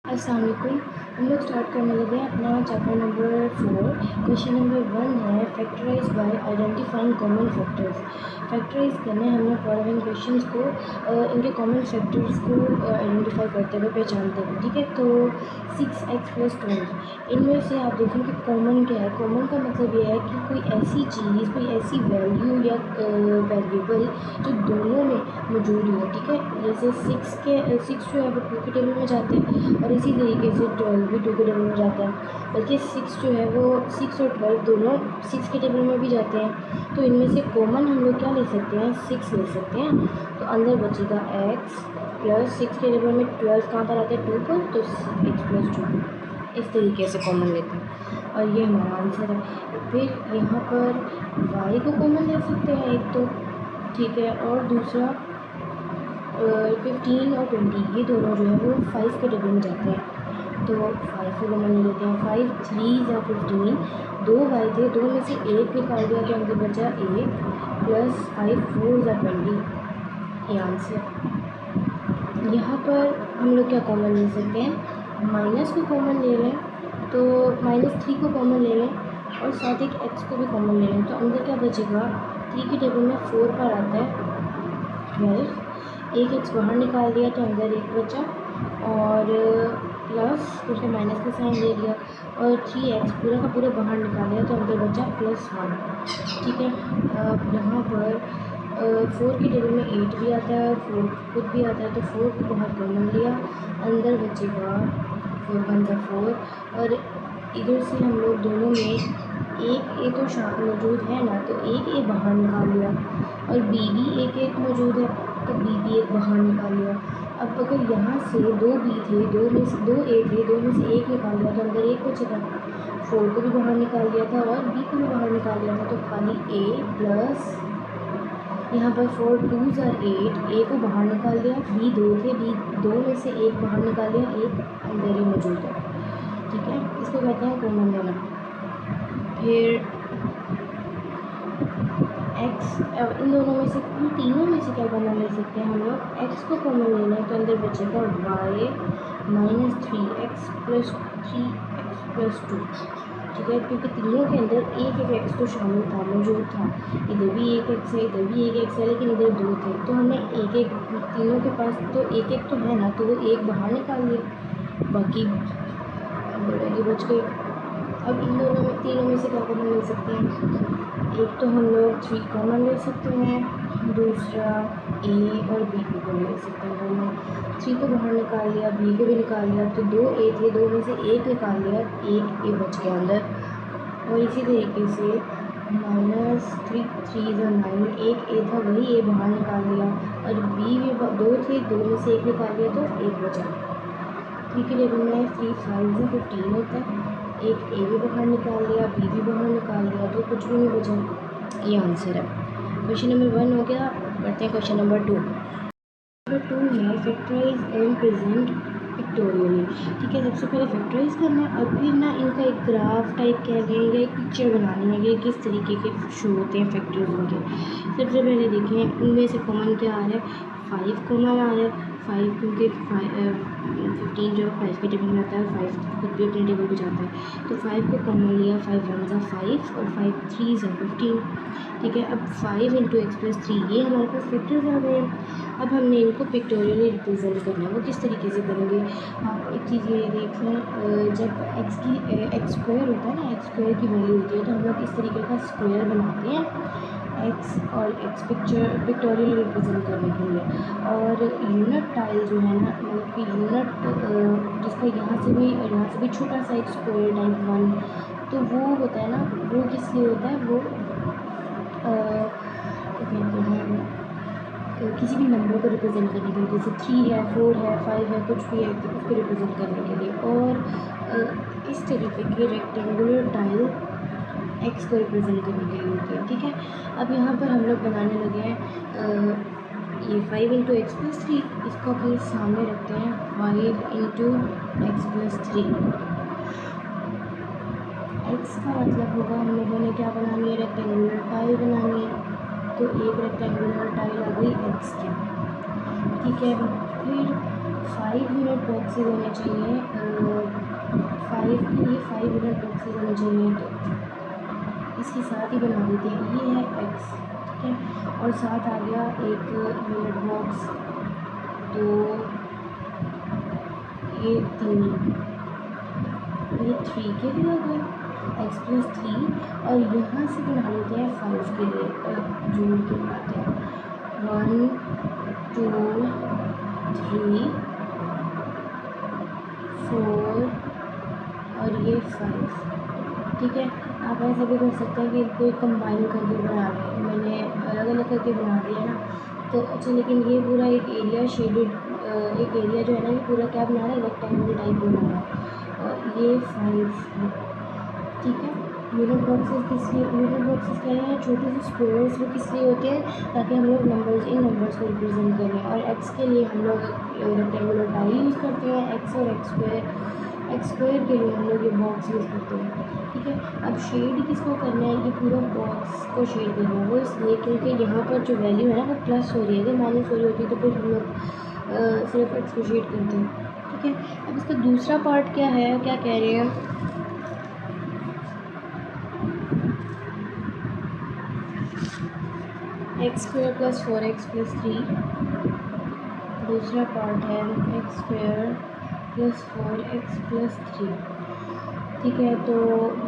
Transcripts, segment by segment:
अस्सलाम वालेकुम। हम लोग स्टार्ट करने लगे हैं अपना चैप्टर नंबर 4। क्वेश्चन नंबर 1 है factorise by identifying common factors. Factorise करने हमने फॉलोइंग क्वेश्चंस को इनके कॉमन फैक्टर्स को आइडेंटिफाई करते हुए पहचानते हुए, ठीक है। तो 6x + 12, इनमें से आप देखें कि कॉमन क्या है। कॉमन का मतलब ये है कि कोई ऐसी चीज़, कोई ऐसी वैल्यू या वेरिएबल जो दोनों में मौजूद हो, ठीक है। जैसे 6 जो है वो 2 के टेबल में जाते हैं और इसी तरीके से 12 भी 2 के टेबल में जाता है। बल्कि 6 जो है वो 6 और 12 दोनों 6 के टेबल में भी जाते हैं। तो इनमें से कॉमन हम लोग क्या ले सकते हैं, 6 ले सकते हैं। तो अंदर बचेगा x प्लस 6 के टेबल में 12 कहाँ पर आता है, 2 पर, तो x + 2 इस तरीके से कॉमन लेते हैं और ये हमारा आंसर है। फिर यहाँ पर y को कॉमन ले सकते हैं एक तो, ठीक है। और दूसरा 15 और 20 ये दोनों जो है वो 5 के टेबल में जाते हैं। तो 5 को कॉमन ले लेते हैं। 5 3 या 15, 2 y थे, 2 में से 1 निकाल दिया तो अंदर बचा 1 प्लस 5 4 या 20, ये आंसर। यहाँ पर हम लोग क्या कॉमन ले सकते हैं, माइनस को कॉमन ले लें तो -3 को कॉमन ले लें और साथ एक x को भी कॉमन ले लें। तो अंदर क्या बचेगा, 3 के टेबल में 4 पर आता है 12, एक x बाहर निकाल दिया तो अंदर 1 बचा और प्लस उसने माइनस का साइन ले लिया और 3x पूरा का पूरा बाहर निकाल दिया तो अंदर बचा +1, ठीक है। अब यहाँ पर 4 के टेबल में 8 भी आता है और 4 खुद भी आता है, तो 4 को बाहर कॉमन लिया, अंदर बचेगा 4 1 जा 4 और इधर से हम लोग दोनों में एक ए तो मौजूद है ना, तो एक ए बाहर निकाल लिया और बी भी एक मौजूद है तो बी भी एक बाहर निकाल लिया। अब अगर यहाँ से 2 बी थे, 2 में से 2 ए थे, 2 में से 1 निकाल दिया तो अंदर 1 बचेगा। 4 को भी बाहर निकाल दिया था और बी को भी बाहर निकाल दिया था, तो खाली ए प्लस यहाँ पर 4 2 = 8, ए को बाहर निकाल दिया, बी 2 थे, बी 2 में से 1 बाहर निकाल दिया, 1 अंदर ही मौजूद है, ठीक है। इसको कहते हैं कॉमन लेना। फिर x, अब इन दोनों में से, इन तीनों में से क्या कॉमन ले सकते हैं हम लोग, x को कॉमन लेना है तो अंदर बचेगा y -3x + 3x + 2, ठीक है। क्योंकि तीनों के अंदर एक x तो शामिल था, मौजूद था। इधर भी एक x है, इधर भी एक x है, लेकिन इधर 2 थे, तो हमने एक तीनों के पास तो एक तो है ना, तो वो एक बाहर निकाल दिया, बाकी ये बच गए। अब इन दोनों में, तीनों में से क्या कॉमन ले सकते हैं, एक तो हम लोग 3 कॉमन ले सकते हैं, दूसरा ए और बी को कॉमन ले सकते हैं। दोनों 3 को बाहर निकाल लिया, बी को भी निकाल लिया, तो 2 ए थे, 2 में से 1 निकाल लिया, 1 ए बच गया अंदर। और इसी तरीके से -3 3 = 9, 1 ए था, वही ए बाहर निकाल लिया और बी भी 2 थे, 2 में से 1 निकाल लिया तो 1 बचा। 3 के टेबल में 3 5 = 15 होता है, एक ए भी बाहर निकाल लिया, बी भी बाहर निकाल लिया, तो कुछ भी नहीं बचा, ये आंसर है। क्वेश्चन नंबर 1 हो गया। बढ़ते हैं क्वेश्चन नंबर 2। नंबर 2 है फैक्टराइज एंड प्रेजेंट पिक्टोरियली, ठीक है। सबसे पहले फैक्टराइज करना है और फिर ना इनका एक ग्राफ टाइप कह लें या एक पिक्चर बनानी है, ये किस तरीके के शो होते हैं फैक्टर्स उनके। सबसे पहले देखें इनमें से कॉमन क्या आ रहा है, 5 कॉमन आ रहा है। 5 क्योंकि 15 जो 5 के टेबल में आता है, 5 खुद भी अपने टेबल पर जाता है, तो 5 को कॉमन लिया, 5 1 = 5 और 5 3 = 15, ठीक है। अब 5 × x + 3 ये हमारे पास फैक्टर्स आ गए हैं। अब हमने इनको पिक्टोरियली रिप्रेजेंट करना है, वो किस तरीके से करेंगे। आप एक चीज़ ये देख लें, जब x स्क्वायर होता है ना, x स्क्वायर की वैल्यू होती है तो हम लोग इस तरीके का स्क्वायर बनाते हैं x और x पिक्टोरियल रिप्रेजेंट करने के लिए। और यूनिट टाइल जो है ना, मतलब कि यूनिट जिसका यहाँ से भी और यहाँ से भी छोटा सा एक स्क्वायर टाइप 1, तो वो होता है ना, वो किस लिए होता है, वो क्या कहते हैं, किसी भी नंबर को रिप्रेजेंट करने के लिए, जैसे 3 है, 4 है, 5 है, कुछ भी है, तो उसको रिप्रेजेंट करने के लिए। और इस तरीके की रेक्टेंगुलर टाइल x को रिप्रेजेंट करने के लिए होती है, ठीक है। अब यहाँ पर हम लोग बनाने लगे हैं ये 5 × x + 3, इसको अपने सामने रखते हैं, 5 × x + 3। x का मतलब होगा हम लोगों ने क्या बनानी है, रेक्टेंगुलर टाइल बनानी है, तो एक रेक्टेंगुलर टाइल आ गई x की, ठीक है। फिर 5 यूनिट बॉक्सेस होने चाहिए, 5 के लिए 5 यूनिट बॉक्सेस होने चाहिए, तो इसके साथ ही बना देते हैं। ये है x, ठीक है, और साथ आ गया एक यूनिट बॉक्स, तो ये 3, ये 3 के लिए हो गया x प्लस 3, और यहाँ से बना लेते हैं 5 के लिए, जोड़ के बनाते हैं 1 2 3 4 और ये 5, ठीक है। आप ऐसा भी कर सकते हैं कि कोई कंबाइन करके बना रहे हैं, मैंने अलग अलग करके बना दिया ना, तो अच्छा, लेकिन ये पूरा एक एरिया शेडेड, एक एरिया जो है ना, ये पूरा क्या बना रहा है, रेक्टेंगल टाइप बना रहा है, और ये 5 है, ठीक है। यूनिट बॉक्सेस क्या है, छोटे से स्क्वायर्स वो किस लिए होते हैं, ताकि हम लोग इन नंबर्स को रिप्रेजेंट करें, और एक्स के लिए हम लोग रेक्टेंगुलर टाइल यूज़ करते हैं, एक्स और एक्स स्क्वायर के लिए हम लोग ये बॉक्स यूज़ करते हैं, ठीक है। अब शेड किसको करना है, ये पूरा बॉक्स को शेड करना है, वो इसलिए क्योंकि यहाँ पर जो वैल्यू है ना, वो प्लस हो रही है, अगर माइनस हो रही होती है तो फिर हम लोग सिर्फ एक्स को शेड करते हैं, ठीक है। अब इसका दूसरा पार्ट क्या है, क्या कह रहे हैं, x square plus 4x plus 3, दूसरा पार्ट है x square plus 4x plus 3, ठीक है। तो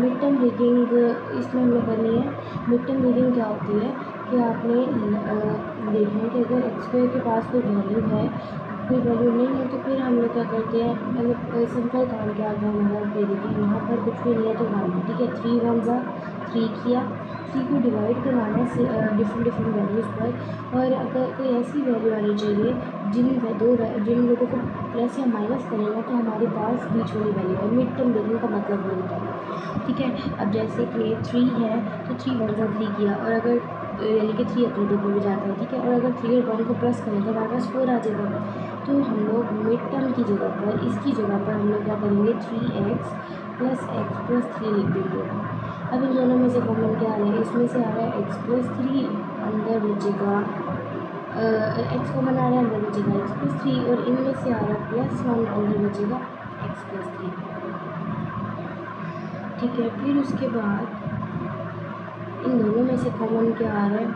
मिड टर्म रीडिंग इसमें हमें करनी है। मिड टर्म रीडिंग क्या होती है कि आपने देखना है कि अगर एक्स स्क्वायर के पास कोई वैल्यू है, कोई वैल्यू नहीं है, तो फिर हम लोग क्या करते हैं, मतलब सिंपल काम क्या आता है हमारा, दे देखिए यहाँ पर कुछ भी नहीं है तो वन, ठीक है, 3 1 ज़ा 3 किया, 3 को डिवाइड करवाना है डिफरेंट वैल्यूज़ पर, और अगर कोई ऐसी वैल्यू आनी चाहिए जिन लोगों को प्लस या माइनस करेगा, तो हमारे पास बीच वाली वैल्यू है। मिड टर्म देखने का मतलब वो होता है, ठीक है। अब जैसे कि 3 है तो 3 1 ज़ा 3 किया, और अगर यानी कि 3 अपने टेबल में जाता है, ठीक है, और अगर 3 और 1 को प्लस करें तो हमारे पास 4 आ जाएगा, तो हम लोग मिड टर्म की जगह पर, इसकी जगह पर हम लोग क्या करेंगे, 3x प्लस एक्स प्लस 3 लिख देंगे। अब इन दोनों में से कॉमन क्या आ रहा है, इसमें से आ रहा है x प्लस 3, अंदर बचेगा एक्स कॉमन आ रहा है, अंदर बचेगा x प्लस 3, और इनमें से आ रहा है प्लस 1, अंदर बचेगा x प्लस 3, ठीक है। फिर उसके बाद इन दोनों में से कॉमन क्या आ रहा है,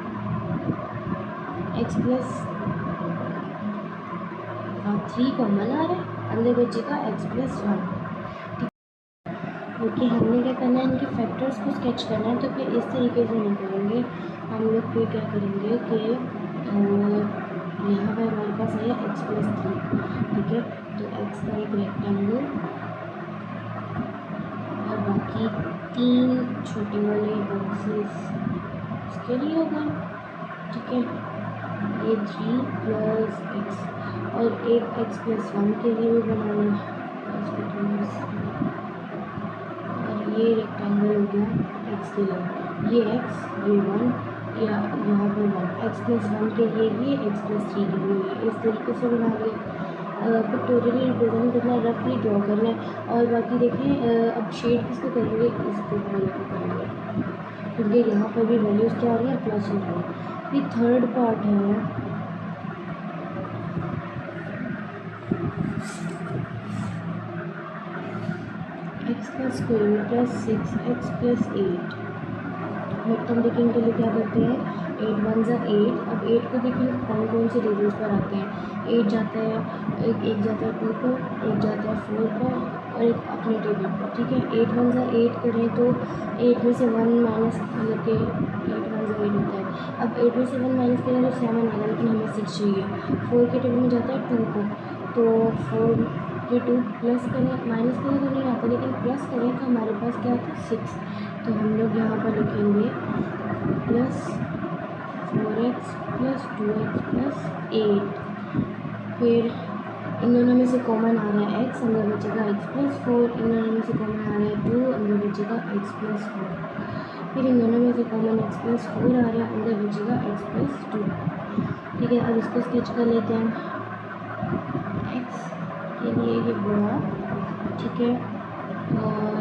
x प्लस 3 कॉमन आ रहा है, अंदर बचेगा x प्लस 1, क्योंकि हमने क्या करना है, इनके फैक्टर्स को स्केच करना है, तो फिर इस तरीके से नहीं करेंगे हम लोग। फिर क्या करेंगे कि यहाँ पर हमारे पास है x प्लस 3, ठीक है, तो x का एक रेक्टेंगल और बाकी 3 छोटे वाले बॉक्सेस उसके लिए होगा, ठीक है। ये 3 प्लस x, और एक x प्लस 1 के लिए भी बनाना है, ये रेक्टेंगल हो गया x के लिए, ये x, ये 1, या यहाँ पर 1, x प्लस 1 के लिए ये, x प्लस 3 के लिए ये, इस तरीके से बना लिया। पिक्टोरियली रिप्रेजेंट करना है, रफली ड्रॉ करना है, और बाकी देखें अब शेड किसको करेंगे, इसको वाले को करेंगे, क्योंकि यहाँ पर भी वैल्यूज़ क्या आ रही है, प्लस हो रही है। फिर थर्ड पार्ट है x का square plus 6x plus 8, mid term देखने के लिए क्या करते हैं, 8 1 ज़ा 8, अब 8 को देखिए कौन कौन से टेबल्स पर आते हैं, 8 जाता है, एक जाता है 2 पर, एक जाता है 4 पर, और एक अपने टेबल पर, ठीक है। 8 1 ज़ा 8 करें तो 8 में से 1 माइनस, मतलब कि 8 1 ज़ा 8 होता है। अब 8 में से 1 माइनस करें तो 7 आएगा, लेकिन हमें 6 चाहिए। 4 के टेबल में जाता है 2 पर, तो 4 ये 2 प्लस करें, माइनस करें तो नहीं आता, लेकिन प्लस करें तो हमारे पास क्या आता है, 6, तो हम लोग यहाँ पर लिखेंगे plus 4x plus 2x plus 8। फिर इन दोनों में से कॉमन आ रहा है x, अंदर बचेगा x प्लस 4, इन दोनों में से कॉमन आ रहा है 2, अंदर बचेगा x प्लस 4। फिर इन दोनों में से कॉमन x प्लस 4 आ रहा है, अंदर बचेगा x प्लस 2, ठीक है। अब इसको स्केच कर लेते हैं, x के लिए ये बड़ा, ठीक है, और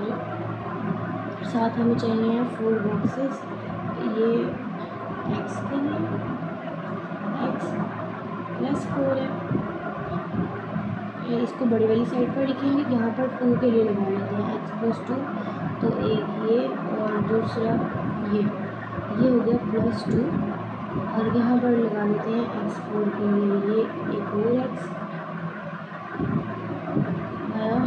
साथ हमें चाहिए 4 बॉक्सेस, ये x के लिए x प्लस 4 है, है, इसको बड़ी वाली साइड पर लिखेंगे, यहाँ पर 2 के लिए लगा लेते हैं x+2, तो एक ये और दूसरा ये हो गया +2, और यहाँ पर लगा लेते हैं x4 के लिए ये एक और x आया,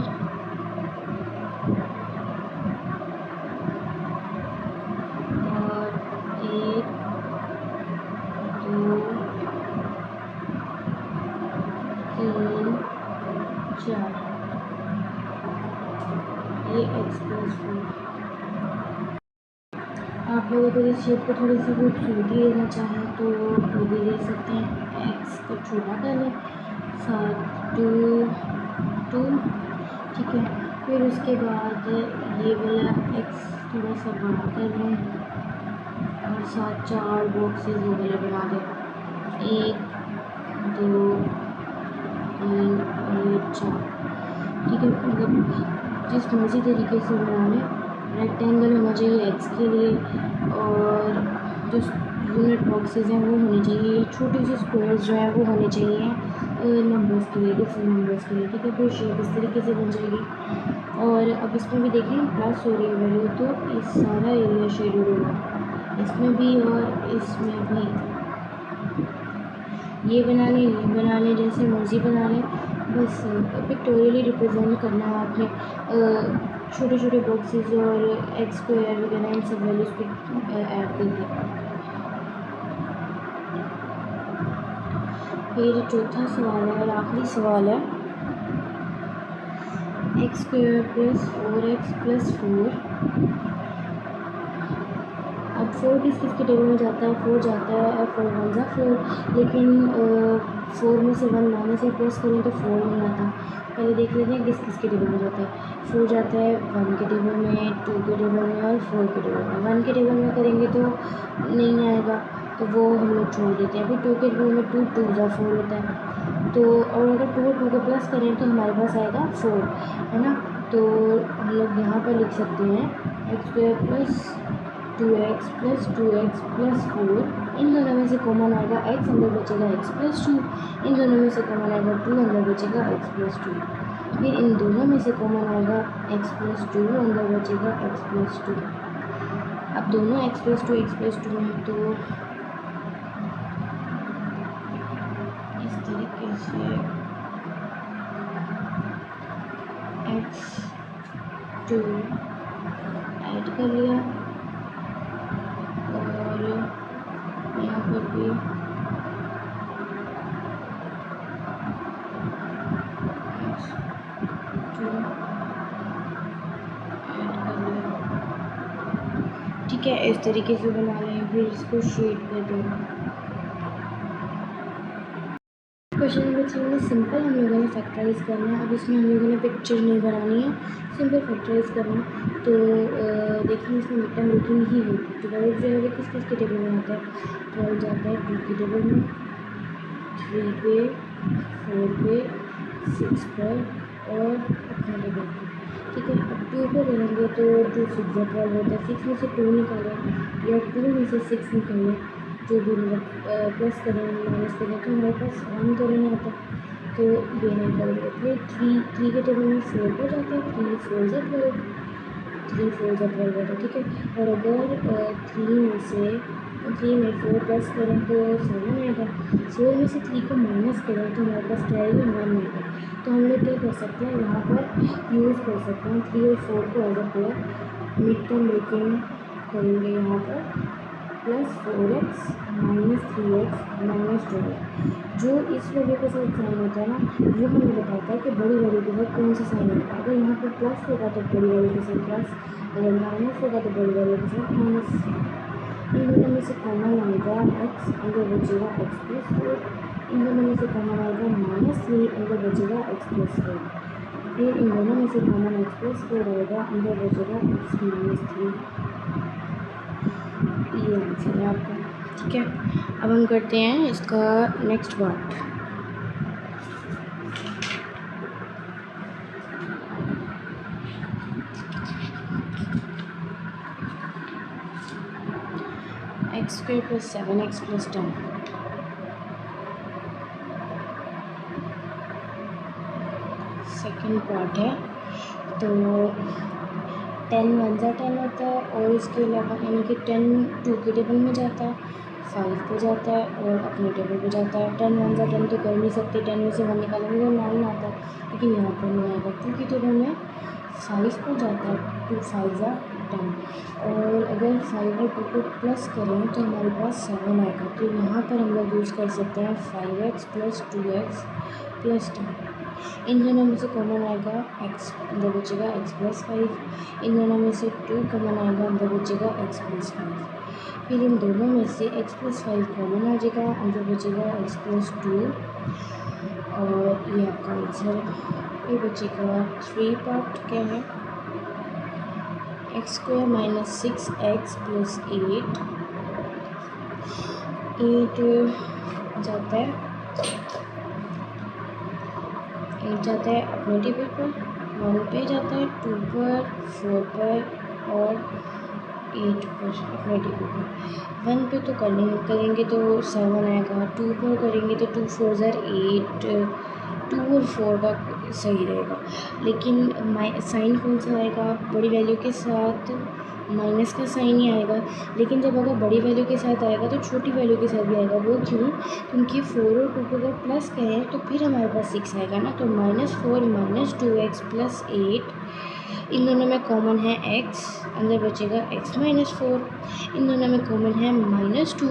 और 1 2 3 4 ये x+4। आप लोग अगर इस शेप को थोड़ी सी खूबसूरती देना चाहें तो वो भी दे सकते हैं, x को छोटा कर लें, 7 2 2, ठीक है। फिर उसके बाद ये वाला x थोड़ा सा बड़ा कर लें और साथ 4 बॉक्सेस ये वाले बना दें, 1 2 3 और 4, ठीक है। मतलब जिस मर्जी तरीके से बना लें, रेक्टेंगल होना चाहिए x के लिए, और जो यूनिट बॉक्सेस हैं वो होने चाहिए, छोटे से स्क्वायर्स जो हैं वो होने चाहिए नंबर्स के लिए, डिफरेंट नंबर्स के लिए, ठीक है। फिर शेप इस तरीके से बन जाएगी। और अब इसमें भी देखें प्लस हो रही है वैल्यू, तो इस सारा एरिया शेडेड होगा, इसमें भी और इसमें भी। ये बना लें जैसे मर्ज़ी बना लें, बस पिक्टोरियली रिप्रेजेंट करना है आपने। छोटे छोटे बॉक्सेस और एक्स स्क्वायर वगैरह इन सब वैल्यूज़ पे ऐड करके। फिर चौथा सवाल है और आखिरी सवाल है, x² + 4x + 4। अब 4 किसके टेबल में जाता है, 4 जाता है, 4 1 ज़ा 4, लेकिन 4 में से 1 माइनस या प्लस करें तो 4 नहीं आता। पहले देख लेते हैं किसके टेबल में जाता है। 4 जाता है 1 के टेबल में, 2 के टेबल में और 4 के टेबल में। 1 के टेबल में करेंगे तो नहीं आएगा, तो वो हम लोग छोड़ देते हैं। फिर 2 के टेबल में 2 2 ज़ा 4 होता है, तो और अगर 2 और 2 को प्लस करें तो हमारे पास आएगा 4, है ना। तो हम लोग यहाँ पर लिख सकते हैं x² + 2x + 2x + 4, इन दोनों में से कॉमन आएगा x, अंदर बचेगा x+2, इन दोनों में से कॉमन आएगा 2, अंदर बचेगा x+2, फिर इन दोनों में से कॉमन आएगा x+2, अंदर बचेगा x+2। अब दोनों x+2 हैं, तो इस तरीके से x2 ऐड कर लिया, और यहाँ पर भी x2 ऐड कर लिया, ठीक है। इस तरीके से बना लें, फिर इसको शेड कर दें। क्वेश्चन नंबर 3 में सिंपल हम लोगों ने फैक्टराइज करना है। अब इसमें हम लोगों ने पिक्चर नहीं बनानी है, सिंपल फैक्टराइज करना है। तो देखिए इसमें मिड टर्म रूटीन ही होगी। तो 12 जो है वो किस के टेबल में आता है, 12 जाता है 2 के टेबल में, 3 पे, 4 पे, 6 पर और अपने टेबल पे, ठीक है। अब 2 पे करेंगे तो 2 6 12 होता है, 6 में से 2 निकालें या 2 में से 6 निकालें, जो भी मतलब प्लस करें माइनस करें, तो हमारे पास 1 तो नहीं आता, तो ये नहीं करेंगे। फिर 3 के टेबल में 4 पर जाता है, 3 4 ज़ा 12, 3 4 ज़ा 12 होता है, ठीक है। और अगर 3 में 4 प्लस करें तो 7 आएगा, 4 में से 3 को माइनस करें तो हमारे पास क्या आएगा, 1 आएगा। तो हम लोग क्या कर सकते हैं, यहाँ पर यूज़ कर सकते हैं 3 और 4 को as a pair, mid term breaking करेंगे यहाँ पर, +4x - 3x - 12, जो इस वैल्यू के साथ साइन होता है ना, वो हमें बताता है कि बड़ी वैल्यू के साथ कौन सा साइन होता है। अगर यहाँ पर प्लस होगा तो बड़ी वैल्यू के साथ प्लस, अगर माइनस होगा तो बड़ी वैल्यू के साथ माइनस। इन दोनों में से कॉमन आएगा x, अंदर बचेगा x+4, इन दोनों में से कॉमन आएगा -3, अंदर बचेगा x+4, फिर इन दोनों में से कॉमन x+4 आएगा, अंदर बचेगा x-3। ये आंसर है आपका, ठीक है। अब हम करते हैं इसका next part. x² + 7x + 10। Second part है। तो 10 1 जा 10 होता है और इसके अलावा यानी कि 10 2 के टेबल में जाता है, 5 पे जाता है और अपने टेबल पे जाता है। 10 1 जा 10 तो कर नहीं सकते, 10 में से 1 निकालेंगे तो 9 आता है, लेकिन यहाँ पर नहीं आएगा। 2 के टेबल में 5 पे जाता है, 2 5 जा 10 और अगर 5 और 2 को प्लस करें तो हमारे पास 7 आएगा। तो यहाँ पर हम लोग यूज़ कर सकते हैं 5x प्लस 2x प्लस 10। इन दोनों में से कॉमन आएगा x, अंदर बचेगा x प्लस 5। इन दोनों में से 2 कॉमन आएगा, अंदर बचेगा x प्लस 5। फिर इन दोनों में से x प्लस 5 कॉमन आ जाएगा, अंदर बचेगा x प्लस 2 और ये आपका आंसर है। ये बचेगा 3 पार्ट क्या है, x square minus 6x plus 8 जाता है अपने टेबल पर, 1 पे जाता है, 2 पर, 4 पर और 8 पर अपने टेबल पर। 1 पे तो करेंगे तो 7 आएगा, 2 पर करेंगे तो 2 4 ज़र 8, 2 और 4 का सही रहेगा। लेकिन साइन कौन सा आएगा, बड़ी वैल्यू के साथ माइनस का साइन ही आएगा। लेकिन जब अगर बड़ी वैल्यू के साथ आएगा तो छोटी वैल्यू के साथ भी आएगा। वो क्यों, क्योंकि 4 और 2 को अगर प्लस करें तो फिर हमारे पास 6 आएगा ना। तो -4 माइनस 2x प्लस 8, इन दोनों में कॉमन है x, अंदर बचेगा x माइनस 4। इन दोनों में कॉमन है -2,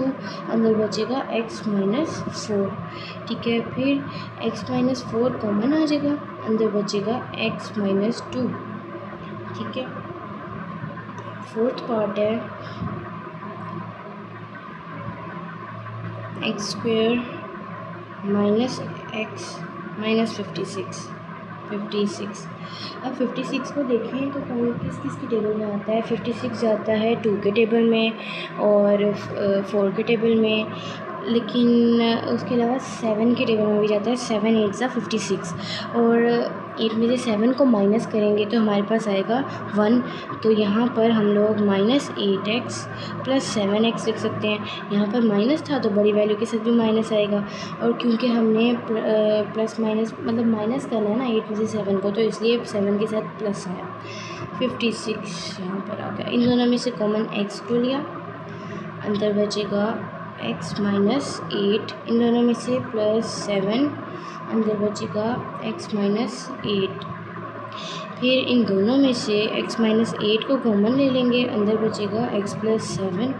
अंदर बचेगा x माइनस 4। ठीक है, फिर x माइनस 4 कॉमन आ जाएगा, अंदर बचेगा x माइनस 2। ठीक है, फोर्थ पार्ट है x square minus x minus 56। अब 56 को देखें तो किस किस के टेबल में आता है। 56 जाता है 2 के टेबल में और 4 के टेबल में, लेकिन उसके अलावा 7 के टेबल में भी जाता है। 7 8 ज़ा 56 और 8 में से 7 को माइनस करेंगे तो हमारे पास आएगा 1। तो यहाँ पर हम लोग -8x प्लस 7x लिख सकते हैं। यहाँ पर माइनस था तो बड़ी वैल्यू के साथ भी माइनस आएगा, और क्योंकि हमने प्लस माइनस मतलब माइनस करना है ना 8 में से 7 को, तो इसलिए 7 के साथ प्लस आया। 56 यहाँ पर आ गया। इन दोनों में से कॉमन x को लिया, अंदर बचेगा x माइनस 8। इन दोनों में से +7, अंदर बचेगा x माइनस 8। फिर इन दोनों में से x माइनस 8 को कॉमन ले लेंगे, अंदर बचेगा x प्लस 7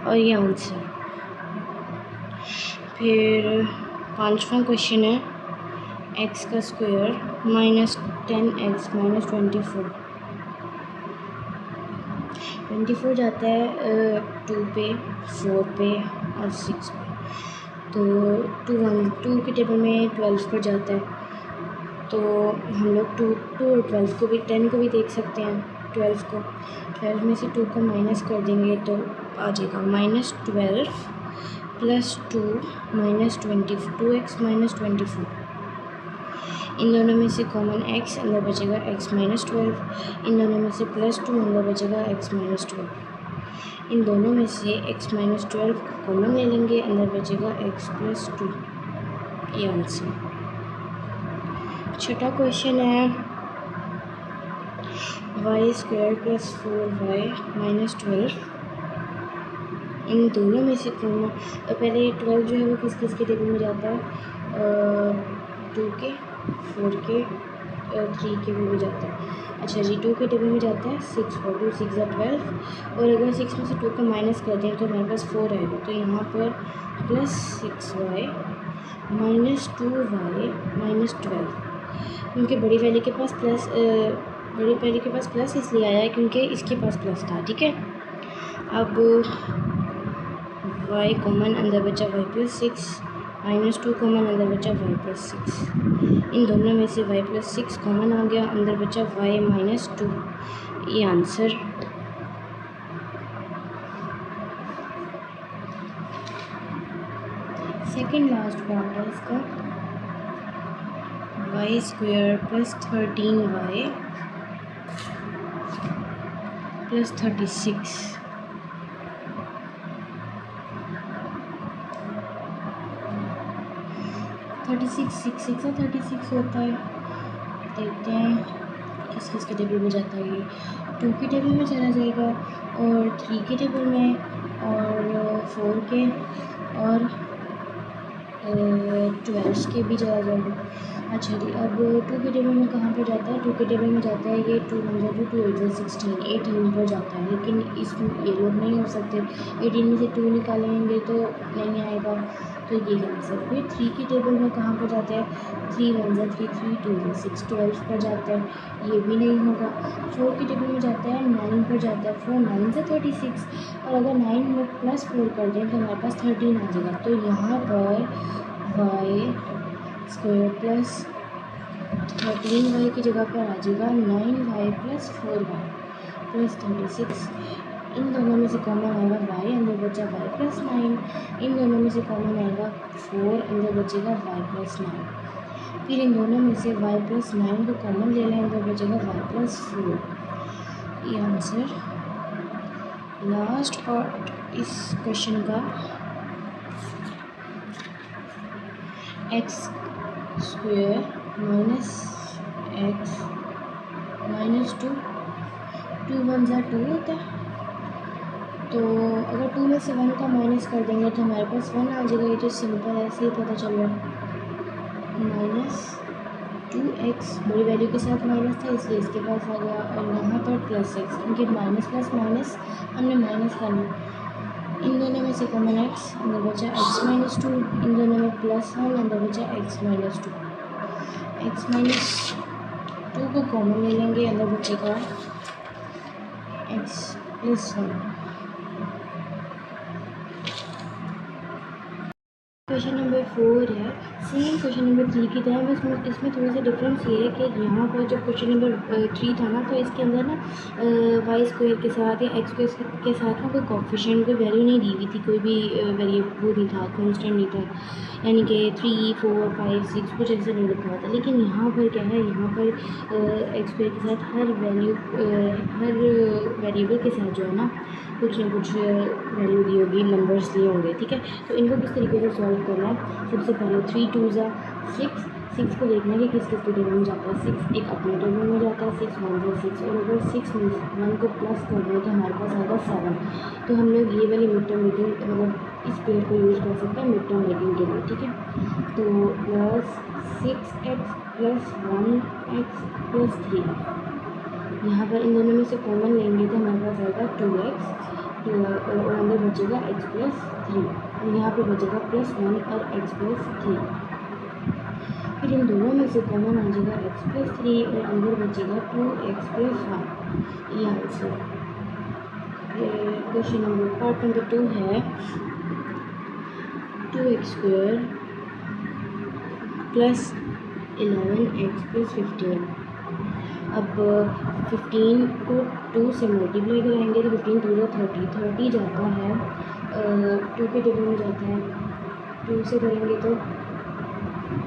और ये आंसर। फिर 5वां क्वेश्चन है x का स्क्वायर माइनस 10x माइनस 24 जाता है 2 पे, 4 पे और 6 पे। तो 2 के टेबल में 12 पर जाता है, तो हम लोग 2 और 12 को भी 10 को भी देख सकते हैं। 12 में से 2 को माइनस कर देंगे तो आ जाएगा -12 प्लस 2 माइनस 2x माइनस 24। इन दोनों में से कॉमन x, अंदर बचेगा x माइनस 12। इन दोनों में से +2, अंदर बचेगा x माइनस 12। इन दोनों में से x माइनस 12 कॉमन ले लेंगे, अंदर बचेगा x प्लस 2। ये आंसर। छठा क्वेश्चन है y square plus 4y minus 12। इन दोनों में से कॉमन, पहले 12 जो है वो किस किस के टेबल में जाता है, 2 के, 4 के, 3 के भी जाता है। अच्छा जी, 2 के टेबल में जाता है 6 और 2 6 ज़ा 12, और अगर 6 में से 2 को माइनस करते हैं तो हमारे पास 4 आएगा। तो यहाँ पर +6y माइनस 2y माइनस 12, क्योंकि बड़ी वैल्यू के पास प्लस इसलिए आया है क्योंकि इसके पास प्लस था। ठीक है, अब y कॉमन, अंदर बचा y प्लस 6, -2 कॉमन, अंदर बचा y प्लस 6। इन दोनों में से y प्लस 6 कॉमन आ गया, अंदर बचा y माइनस 2। ये आंसर। सेकंड लास्ट पार्ट है इसका, y square plus 13y plus 36। 36 6 6 36 होता है, देखते हैं किस किस के टेबल में जाता है। ये 2 के टेबल में चला जाएगा और 3 के टेबल में और 4 के और 12 के भी चला जाएगा। अच्छा जी, अब 2 के टेबल में कहाँ पर जाता है? 2 के टेबल में जाता है ये 2 1 2 2 8 16 18 पर जाता है, लेकिन इसमें ये लोग नहीं हो सकते। 18 में से 2 निकालेंगे तो नहीं आएगा, तो ये कैंसिल। फिर 3 के टेबल में कहाँ पर जाता है? 3 1 3 3 2 6 12 पर जाता है, ये भी नहीं होगा। 4 के टेबल में जाता है 9 पर जाता है, 4 9 से 36, और अगर 9 में प्लस 4 कर दें तो हमारे पास 13 आ जाएगा। तो यहाँ पर वाई स्क्वायर प्लस 13y की जगह पर आ जाएगा 9y प्लस 4y प्लस 36। इन दोनों में से कॉमन आएगा y, अंदर बचा y प्लस 9। इन दोनों में से कॉमन आएगा 4, अंदर बचेगा y प्लस 9। फिर इन दोनों में से y प्लस 9 को कॉमन ले लें, अंदर बचेगा y प्लस 4। ये आंसर लास्ट पार्ट इस क्वेश्चन का x square minus x minus 2, 2 1 2 होता है, तो अगर 2 में से 1 का माइनस कर देंगे तो हमारे पास 1 आ जाएगा। ये तो सिंपल ऐसे ही पता चल रहा है। माइनस 2x बड़ी वैल्यू के साथ माइनस था इसलिए इसके पास आ गया, और यहाँ पर प्लस एक्स, क्योंकि माइनस प्लस माइनस हमने माइनस करना। इन दोनों में से कॉमन x, अंदर बचा x माइनस 2, इन दोनों में प्लस 1, अंदर बचा x माइनस 2। x माइनस 2 को कॉमन ले लेंगे, अंदर बचेगा x प्लस 1। क्वेश्चन नंबर 4 है सेम क्वेश्चन नंबर 3 की तरह, बस इसमें थोड़ा सा डिफरेंस ये है कि यहाँ पर जब क्वेश्चन नंबर 3 था ना, तो इसके अंदर ना वाई स्क्वायर के साथ या एक्स स्क्वायर के साथ ना कोई कोफिशिएंट कोई वैल्यू नहीं दी हुई थी, कोई भी वेरिएबल नहीं था, कांस्टेंट नहीं था, यानी कि 3 4 5 6 कुछ ऐसे नहीं लिखा हुआ था। लेकिन यहाँ पर क्या है, यहाँ पर एक्स स्क्वायर के साथ हर वेरिएबल के साथ जो है ना कुछ ना कुछ वैल्यू दी होगी, नंबर्स दिए होंगे, ठीक है। तो इनको किस तरीके से सॉल्व करना है? सबसे पहले 3 2 6, 6 को देखना है कि किस किस के टेबल में जाता है। 6 एक अपने टेबल में जाता है, 6 1 6, और अगर 6 में 1 को प्लस कर दें तो हमारे पास आएगा 7। तो हम लोग ये वाली मिड टर्म मेकिंग मतलब इस पेयर को यूज़ कर सकते हैं मिड टर्म मेकिंग के लिए, ठीक है। तो plus 6x plus 1x plus 3, यहाँ पर इन दोनों में से कॉमन लेंगे तो हमारे पास आएगा 2x, और अंदर बचेगा x प्लस 3, और यहाँ पे बचेगा प्लस 1 और x प्लस 3। फिर इन दोनों में से कॉमन आ जाएगा x प्लस 3 और अंदर बचेगा 2x प्लस 1। ये answer. Question number part number 2 है 2x square plus 11x plus 15। अब 15 को 2 से मल्टीप्लाई कराएंगे तो 15 2 30 जाता है 2 के टेबल में जाता है। 2 से करेंगे तो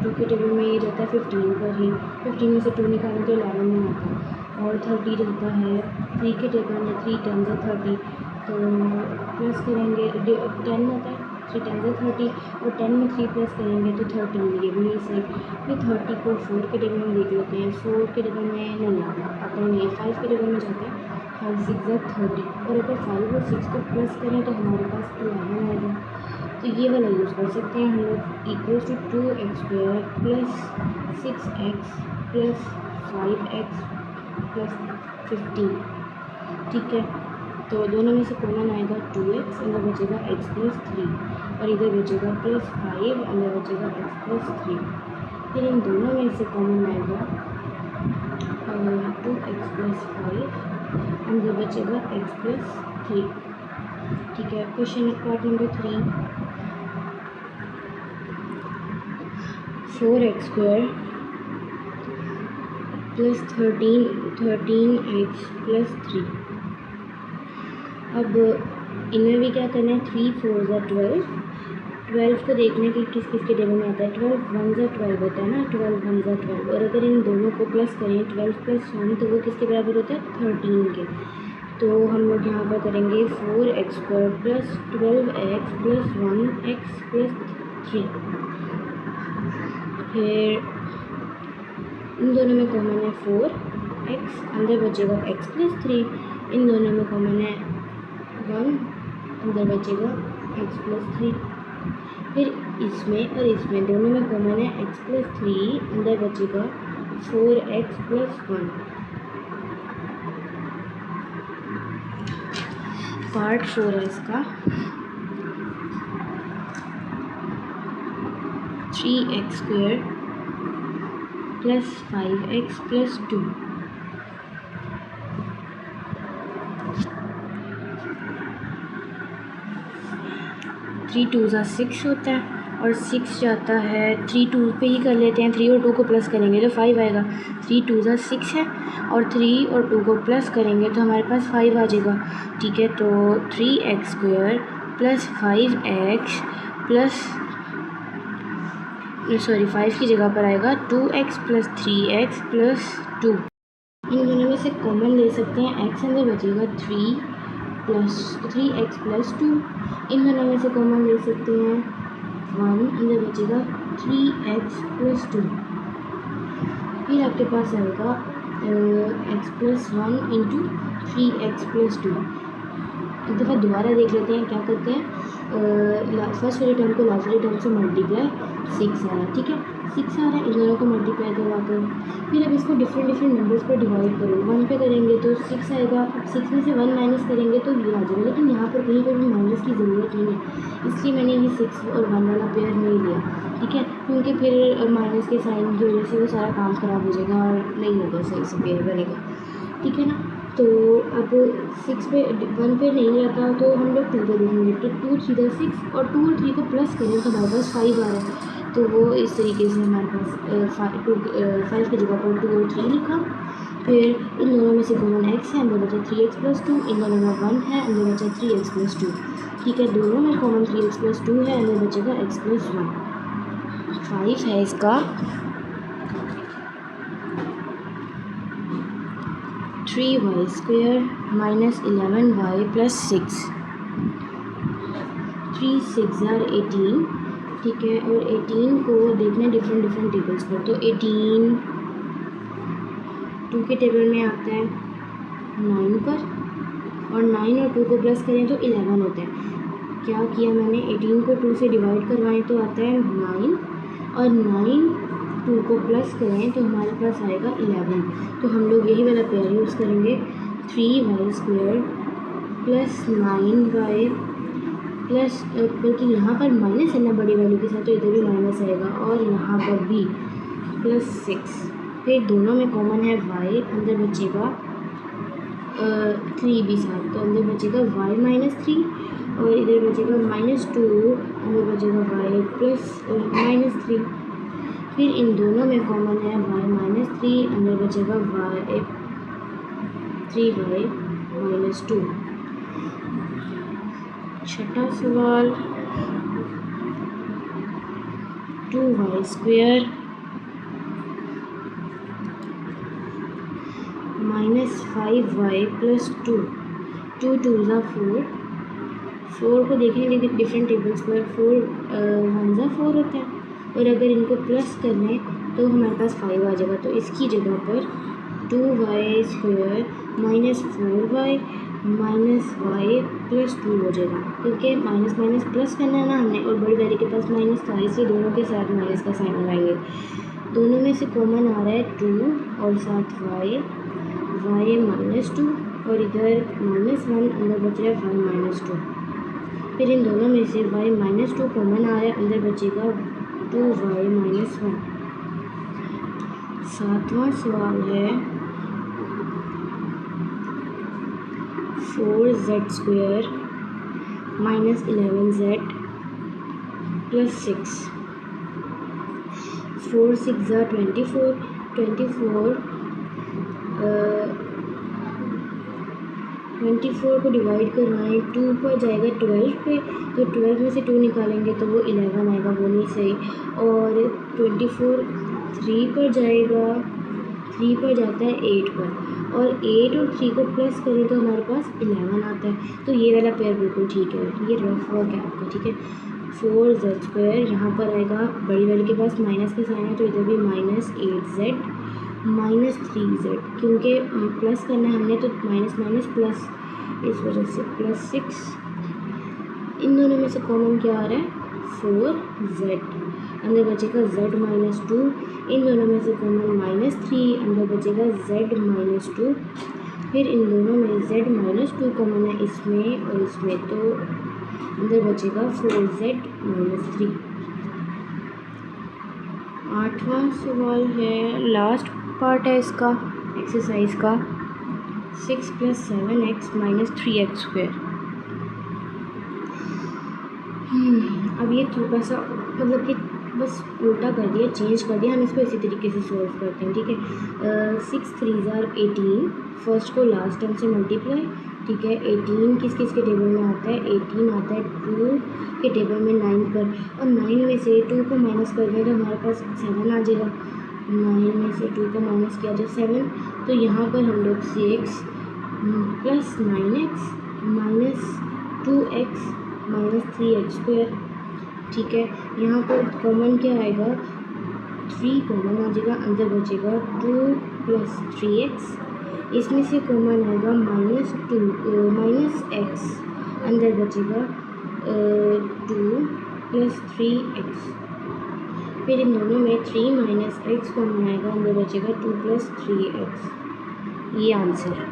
2 के टेबल में ये जाता है 15 पर ही, 15 में से 2 निकालेंगे तो 11 में आता है, और 30 जाता है 3 के टेबल में, 3 10 से 30, तो प्लस करेंगे 10 आता है, 3 10 से 30, और 10 में 3 प्लस करेंगे तो 13, ये भी नहीं सही। फिर 30 को 4 के टेबल में देख लेते हैं, 4 के टेबल में नहीं आता नहीं है, 5 के टेबल में जाता है, 5 6 30, और अगर 5 और 6 को प्लस करें तो हमारे पास 11 आएगा। तो ये वाला यूज़ कर सकते हैं हम लोग, equals to 2x square plus 6x plus 5x plus 15, ठीक है। तो दोनों में से कॉमन आएगा 2x, अंदर बचेगा x प्लस 3, और इधर बचेगा प्लस 5, अंदर बचेगा x प्लस 3। फिर इन दोनों में से कॉमन आएगा 2x प्लस 5, अंदर बचेगा x प्लस 3, ठीक है। Question part number 3 4x square plus 13x plus 3। अब इनमें भी क्या करना है, 3 4 12, 12 को देखने की किस किस के टेबल में आता है। 12 1 12 होता है ना, 12 1 12, और अगर इन दोनों को प्लस करें 12 प्लस 1 तो वो किसके बराबर होता है 13 के। तो हम लोग यहाँ पर करेंगे 4x square plus 12x plus 1x plus 3। फिर इन दोनों में कॉमन है 4x, अंदर बचेगा x + 3। इन दोनों में कॉमन है 1, अंदर बचेगा x + 3। फिर इसमें और इसमें दोनों में कॉमन है x + 3, अंदर बचेगा 4x + 1। पार्ट 4 है इसका। 3x² + 5x + 2। 3 2 6 होता है और 6 जाता है 3 2 पे ही कर लेते हैं। 3 और 2 को प्लस करेंगे तो 5 आएगा। 3 2 6 है और 3 और 2 को प्लस करेंगे तो हमारे पास 5 आ जाएगा। ठीक है, तो 3x² + 5x प्लस 5 की जगह पर आएगा 2x + 3x + 2। इन दोनों में से कॉमन ले सकते हैं x, अंदर बचेगा 3x + 2। इन दोनों में से कॉमन ले सकते हैं 1, अंदर बचेगा 3x + 2। फिर आपके पास आएगा x + 1 × 3x + 2। एक दफ़ा दोबारा देख लेते हैं क्या करते हैं। फर्स्ट वाली टर्म को लास्ट वाली टर्म से मल्टीप्लाई 6 आ रहा है। ठीक है, 6 आ रहा है, इन दोनों को मल्टीप्लाई करवाकर फिर अब इसको डिफरेंट नंबर्स पर डिवाइड करो। 1 पे करेंगे तो 6 आएगा। अब 6 में से 1 माइनस करेंगे तो ये आ जाएगा, लेकिन यहाँ पर कहीं पर भी माइनस की ज़रूरत नहीं है, इसलिए मैंने ये 6 और 1 वाला पेयर नहीं लिया। ठीक है, क्योंकि फिर माइनस के साइन की वजह से वो सारा काम ख़राब हो जाएगा और नहीं होगा, सही से पेयर बनेगा। ठीक है ना, तो अब 6 पे 1 पे नहीं रहता तो हम लोग 2 पे देखेंगे। तो 2 3 6 और 2 और 3 को प्लस करें तो हमारे पास 5 आ रहा है। तो वो इस तरीके से हमारे पास 5 की जगह पर 2 और 3 लिखा। फिर इन दोनों में से कॉमन x है, अंदर बचा 3x + 2। इन दोनों में 1 है, अंदर बचा 3x + 2। ठीक है, दोनों में कॉमन 3x + 2 है, अंदर बचेगा x + 1। 5 है इसका। 3y² - 11y + 6। 3 6 18। ठीक है, और 18 को देखना डिफरेंट टेबल्स पर। तो 18 2 के टेबल में आता है 9 पर, और 9 और 2 को प्लस करें तो 11 होता है। क्या किया मैंने, 18 को 2 से डिवाइड करवाएं तो आता है 9, और 9 2 को प्लस करें तो हमारे पास आएगा 11। तो हम लोग यही वाला पेयर यूज़ करेंगे। 3y² + 9y प्लस, बल्कि यहाँ पर माइनस है ना बड़ी वैल्यू के साथ, तो इधर भी माइनस आएगा, और यहाँ पर भी +6। फिर दोनों में कॉमन है y, अंदर बचेगा 3 भी साथ, तो अंदर बचेगा y - 3, और इधर बचेगा -2, अंदर बचेगा y + -3। फिर इन दोनों में कॉमन है y - 3, अंदर बचेगा 3y - 2। छठा सवाल, 2y² - 5y + 2। 2 2 4। 4 को देखेंगे डिफरेंट टेबल्स पर। 4 1 4 होता है, और अगर इनको प्लस कर लें तो हमारे पास 5 आ जाएगा। तो इसकी जगह पर 2y² - 4y -y + 2 हो जाएगा, क्योंकि माइनस माइनस प्लस करना है ना हमने, और बड़ी वाली के पास माइनस था, इसलिए दोनों के साथ माइनस का साइन लगाएंगे। दोनों में से कॉमन आ रहा है 2 और साथ y -2, और इधर -1, अंदर बच रहा है y -2। फिर इन दोनों में से y -2 कॉमन आ रहा है, अंदर बचेगा 2y - 1। सातवां सवाल है, 4z² - 11z + 6। 4 6 24। 24 को डिवाइड करवाएं, 2 पर जाएगा 12 पे, तो 12 में से 2 निकालेंगे तो वो 11 आएगा, वो नहीं सही। और 24 3 पर जाएगा, 3 पर जाता है 8 पर, और 8 और 3 को प्लस करें तो हमारे पास 11 आता है। तो ये वाला पेयर बिल्कुल ठीक है, ये रफ वर्क है आपका। ठीक है, 4z², यहाँ पर आएगा बड़ी वाली के पास माइनस का साइन है, तो इधर भी -8z -3z, क्योंकि प्लस करना है हमने तो माइनस माइनस प्लस, इस वजह से +6। इन दोनों में से कॉमन क्या आ रहा है? 4z, अंदर बचेगा z-2। इन दोनों में से कॉमन -3, अंदर बचेगा z-2। फिर इन दोनों में z-2 कॉमन है इसमें और इसमें, तो अंदर बचेगा 4z-3। 8वां सवाल है, लास्ट पार्ट है इसका एक्सरसाइज का, 6 + 7x - 3x²। अब ये थोड़ा सा मतलब कि बस उल्टा कर दिया, चेंज कर दिया, हम इसको इसी तरीके से सॉल्व करते हैं, ठीक है। 6 × 3 = 18, फर्स्ट को लास्ट टर्म से मल्टीप्लाई, ठीक है। 18 किस किस के टेबल में आता है? 18 आता है 2 के टेबल में 9 पर, और 9 में से 2 को माइनस कर दें तो हमारे पास 7 आ जाएगा। 9 में से 2 को माइनस किया जाए 7, तो यहाँ पर हम लोग 6 + 9x - 2x - 3x², ठीक है। यहाँ पर कॉमन क्या आएगा? 3 कॉमन आ जाएगा, अंदर बचेगा 2 + 3x, इसमें से कॉमन आएगा -x, अंदर बचेगा 2 + 3x। फिर इन दोनों में 3 - x कॉमन आएगा, अंदर बचेगा 2 + 3x। ये आंसर है।